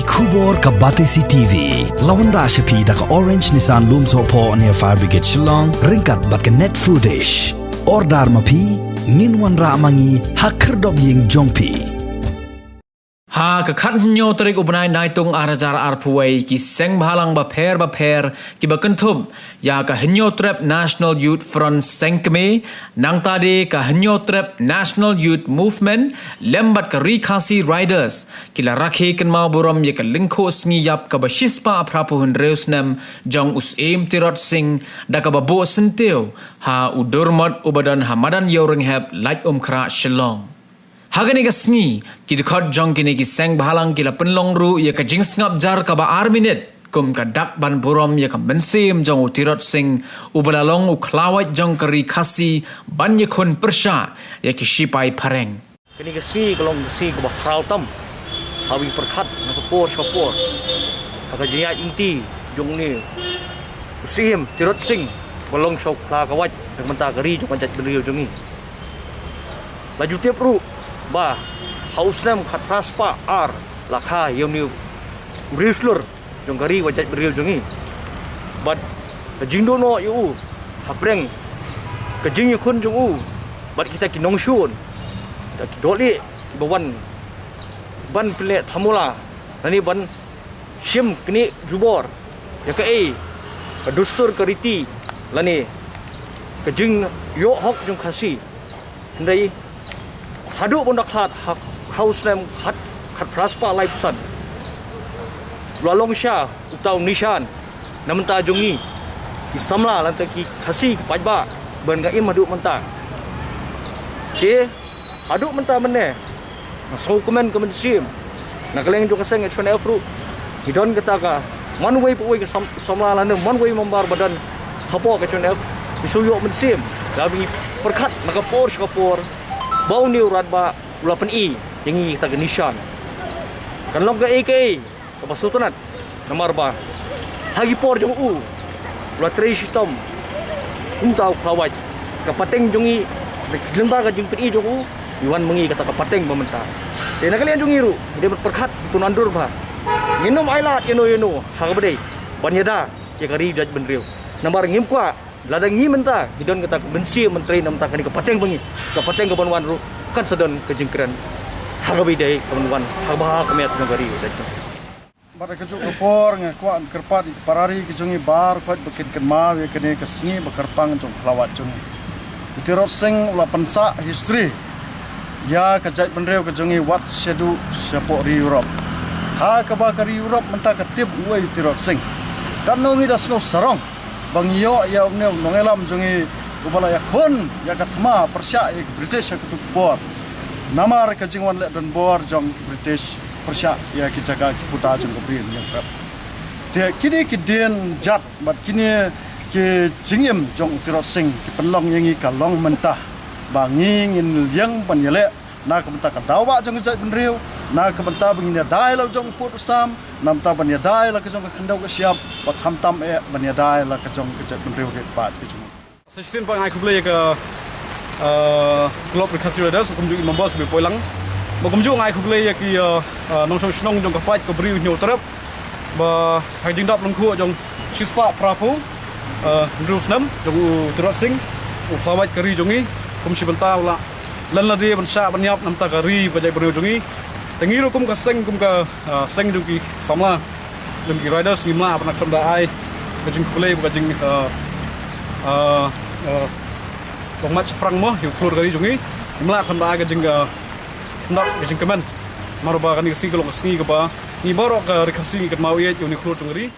Kubor ka Batesi TV. Lawan Rashapi da ka Orange Nissan Lumso po near Fire Brigade Shillong. Ringkat bat ka net footage. Ordar mapi. Minwan ra mangi hakerdog ying jongpi. Ha kakat nyo terik ubnai naitung arajar arpuai ki seng bhalang baper ki bakentub ya ka henyo trap National Youth Front sengkme nang tadi ka henyo trap National Youth Movement lembat ka Rikasi Riders kila rakhi kan mau borom ye ka lingko ngiyap ka bashispa prapuhun reusnam jong usim tirot sing da ka babo sentiu ha udurmat ubadan hamadan yoring heb like kra Shillong. Hagani ka sngi ki dikot jong kini ki seng bahalang kila penlong ru ya ka jings ngap jar ka ba arminit kum ka dak ban burom ya ka bensim jong utirot sing ubalalong uklawat jong ka Rikasi ban ye kun persya ya ki shipai pareng. Kini ka sngi kalong si ka ba kral tam hawi perkat na kapor ka jiya inti jong ni usim tirot sing balong shok kla kawat menta kari jong panjat beliau jong ni laju tiap ru ba hausnam khat praspa ar lakha yomni rislur jongari wajat beriu jongi bat jingdo no yu hapreng kejing yakun jongu bat kita ki nongshun ta ki doli bawan ban pile thamula nani ban shim kini jubor ya ka dustur kariti lani kejing yo hok jong khasi ndai hadu pun dak hat haus nem khat praspa lai pusan lalong sha utau nishan namenta jongi ki samla lantai ki khasi pajba ban ga im hadu menta ke hadu menta menne so komen sim nakaleng jo kaseng chon afru hidon kata ka man way pu way ka samla lan man way mambar badan hapo ka chon af isuyo men sim labi perkhat nakapor bau ni urat ba ulapan yang kita genishan kan long ke ke kapasutunat nomor ba hagi por jong ula tristom tau klawat kapateng jongi lemba ka jing pi jong iwan mengi kata kapateng mementa de nakalian jongi ru de perkhat tunandur ba minum ailat yeno hagabde banyada ya kari jaj benriu nomor ngim kwa ladang ngi menta hidon kata bensi menteri namta kani kapateng bengi kapateng ke banwan ru kan sedon kejingkran hagabi dai kawan hagba kamiat nagari dai bara kejuk kepor ngakwa kerpat parari kejungi bar kwat bekin kenma we kene kesngi bekerpang jong kelawat jungi utirot sing ula pensa history ya kejat benreu kejungi wat sedu sepok ri Europe ha kabakari Europe menta ketip we utirot sing kan nongi das no sarong bangyo ya ne nongelam jungi ubala ya kon ya katma persya ya British ya kutu bor namar ka jingwan le don bor jong British persya ya kijaga kiputa jong kobrin yang krap de kini kiden jat bat kini ke jingim jong tirot sing ki penlong yangi kalong mentah bangi ngin yang panyele na ka menta ka dawa jong jat benriu na ka menta bangina dai lo jong put sam nam ta banya dai la ka jong khandau ka siap bat khamtam banya dai la ka jong jat benriu ke pat ke jong Session pang aku play ke Club Rikasi Riders kumju membos be poilang kumju ngai aku play ki nong snong jong kapat ko briu nyu terap ba hiding dap lungku jong shispa prapu drusnam jong trot sing upawat kari jongi kum sibenta la lan la dia bansa banyap namta kari bajai briu jongi tengi ro kum ka seng seng jongi samla jongi riders ngima apna khanda ai kajing play kajing match perang mo yung keluar dari jungi melak kan baga jengga hendak jeng kemen maroba kan si kalau kesini ke ba ni baru ke Rikasi ke mau ye yung keluar jungri